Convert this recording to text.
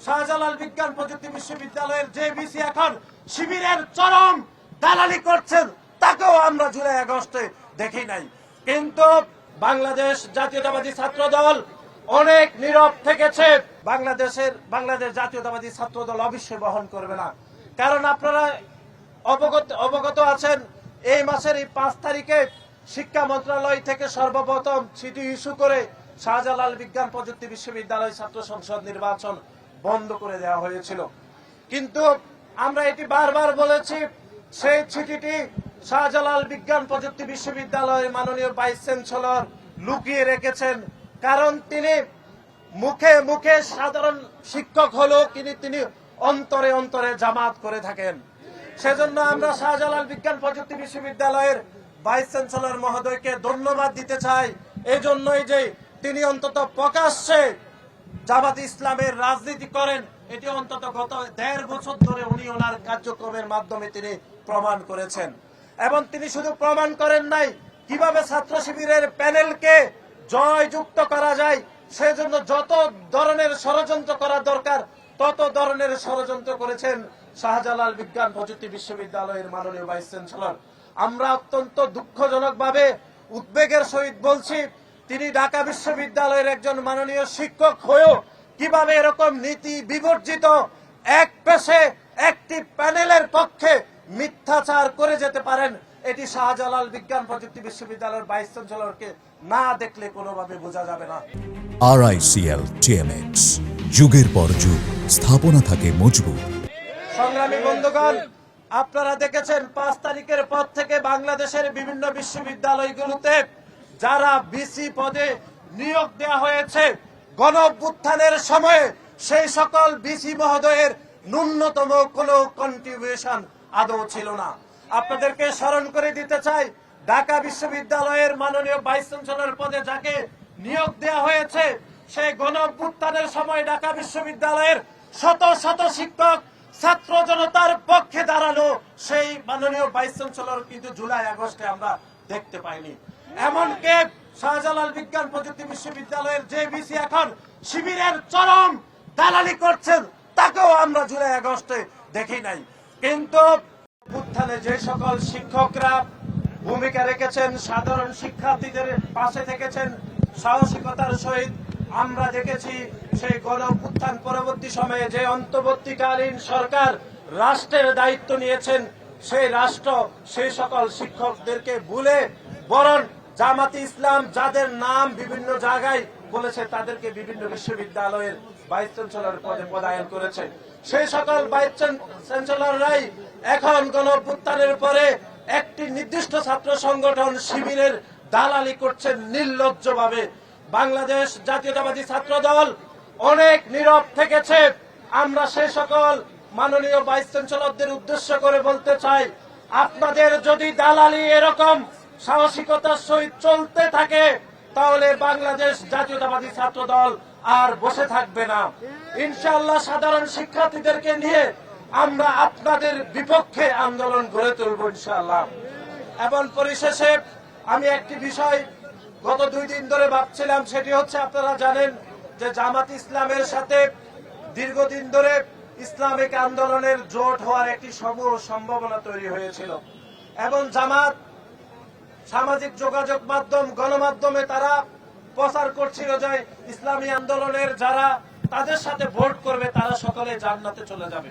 শাহজালাল বিজ্ঞান প্রযুক্তি বিশ্ববিদ্যালয়ের যে ভিসি এখন শিবিরের চরম দালালি করছেন, তাকেও আমরা জুলাই আগস্টে দেখি নাই। কিন্তু বাংলাদেশ জাতীয়তাবাদী ছাত্র দল অনেক নীরব থেকেছে। বাংলাদেশ জাতীয়তাবাদী ছাত্র দল অবশ্যই বহন করবে না। কারণ আপনারা অবগত আছেন, এই মাসের 5 তারিখে শিক্ষা মন্ত্রণালয় থেকে সর্বপ্রথম চিঠি ইস্যু করে শাহজালাল বিজ্ঞান প্রযুক্তি বিশ্ববিদ্যালয় ছাত্র সংসদ নির্বাচন বন্ধ করে দেওয়া হয়েছিল। কিন্তু আমরা এটি বারবার বলেছি, সেই চিঠিটি শাহজালাল বিজ্ঞান প্রযুক্তি বিশ্ববিদ্যালয়ের মাননীয় ভাইস চ্যান্সেলর লুকিয়ে রেখেছেন। কারণ তিনি মুখে মুখে সাধারণ শিক্ষক হলেও তিনি অন্তরে অন্তরে জামাত করে থাকেন। সেজন্য আমরা শাহজালাল বিজ্ঞান প্রযুক্তি বিশ্ববিদ্যালয়ের ভাইস চ্যান্সেলর মহোদয়কে ধন্যবাদ দিতে চাই। এই জন্যই যে তিনি অন্তত প্রকাশ্যে জামাত ইসলামের রাজনীতি করেন, এটি অন্তত গত 1.5 বছর ধরে উনি ওনার কার্যক্রমের মাধ্যমে তিনি প্রমাণ করেছেন। এবং তিনি শুধু প্রমাণ করেন নাই, কিভাবে ছাত্র শিবিরের প্যানেলকে জয়যুক্ত করা যায় সেজন্য যত ধরনের ষড়যন্ত্র করা দরকার তত ধরনের ষড়যন্ত্র করেছেন শাহজালাল বিজ্ঞান প্রযুক্তি বিশ্ববিদ্যালয়ের মাননীয় ভাইস চ্যান্সেলর। আমরা অত্যন্ত দুঃখজনকভাবে উদ্বেগের সহিত বলছি, তিনি ঢাকা বিশ্ববিদ্যালয়ের একজন মাননীয় শিক্ষক হয়েও কিভাবে এরকম নীতি বিবর্জিত এক পেশে একটি প্যানেলের পক্ষে মিথ্যাচার করে যেতে পারেন, এটি শাহজালাল বিজ্ঞান প্রযুক্তি বিশ্ববিদ্যালয়ের ভাইস চ্যান্সেলরকে না দেখলে কোনোভাবে বোঝা যাবে না। RICL TMX, যুগের পর যুগ স্থাপনা থাকে মজবুত। সংগ্রামী বন্ধুগণ, আপনারা দেখেছেন 5 তারিখের পর থেকে বাংলাদেশের বিভিন্ন বিশ্ববিদ্যালয়গুলোতে যারা ভিসি পদে নিয়োগ দেওয়া হয়েছে, গণ অভ্যুত্থানের সময়ে সেই সকল ভিসি মহোদয়ের ন্যূনতম কোনো কন্ট্রিবিউশন আদৌ ছিল না। আপনাদেরকে স্মরণ করে দিতে চাই, ঢাকা বিশ্ববিদ্যালয়ের মাননীয় ভাইস চ্যান্সেলর পদে যাকে নিয়োগ দেওয়া হয়েছে, সেই গণ অভ্যুত্থানের সময় ঢাকা বিশ্ববিদ্যালয়ের শত শত শিক্ষক ছাত্র জনতার পক্ষে দাঁড়ালো সেই মাননীয় ভাইস চ্যান্সেলর কিন্তু জুলাই আগস্টে আমরা দেখতে পাইনি। এমনকি শাহজালাল বিজ্ঞান প্রযুক্তি বিশ্ববিদ্যালয়ের যে ভিসি এখন শিবিরের চরম দালালি করছেন, তাকেও আমরা জুলাই আগস্টে দেখি নাই। কিন্তু উত্থানে যে সকল শিক্ষকরা ভূমিকা রেখেছেন, সাধারণ শিক্ষার্থীদের পাশে থেকেছেন সাহসিকতার সহিত, আমরা দেখেছি সেই গণ অভ্যুত্থান পরবর্তী সময়ে যে অন্তর্বর্তীকালীন সরকার রাষ্ট্রের দায়িত্ব নিয়েছেন, সেই রাষ্ট্র সেই সকল শিক্ষকদেরকে ভুলে বরং জামাতে ইসলাম যাদের নাম বিভিন্ন জায়গায় বলেছে তাদেরকে বিভিন্ন বিশ্ববিদ্যালয়ের ভাইস চ্যান্সেলর পদে পদায়ন করেছে। সেই সকল ভাইস চ্যান্সেলররাই এখন গণ অভ্যুত্থানের পরে একটি নির্দিষ্ট ছাত্র সংগঠন শিবিরের দালালি করছেন নির্লজ্জভাবে। বাংলাদেশ জাতীয়তাবাদী ছাত্র দল অনেক নীরব থেকেছে। আমরা সেই সকল মাননীয় ভাইস চ্যান্সেলরদের উদ্দেশ্য করে বলতে চাই, আপনাদের যদি দালালি এরকম সাহসিকতার সহিত চলতে থাকে তাহলে বাংলাদেশ জাতীয়তাবাদী ছাত্র দল আর বসে থাকবে না। ইনশাআল্লাহ সাধারণ শিক্ষার্থীদেরকে নিয়ে আমরা আপনাদের বিপক্ষে আন্দোলন গড়ে তুলব ইনশাআল্লাহ। এবং পরিশেষে আমি একটি বিষয় গত 2 দিন ধরে ভাবছিলাম, সেটি হচ্ছে আপনারা জানেন যে জামাত ইসলামের সাথে দীর্ঘদিন ধরে ইসলামিক আন্দোলনের জোট হওয়ার একটি সম্ভাবনা তৈরি হয়েছিল এবং জামাত সামাজিক যোগাযোগ মাধ্যম গণমাধ্যমে তারা প্রচার করছিল যে ইসলামী আন্দোলনের যারা তাদের সাথে ভোট করবে তারা সকলে জান্নাতে চলে যাবে।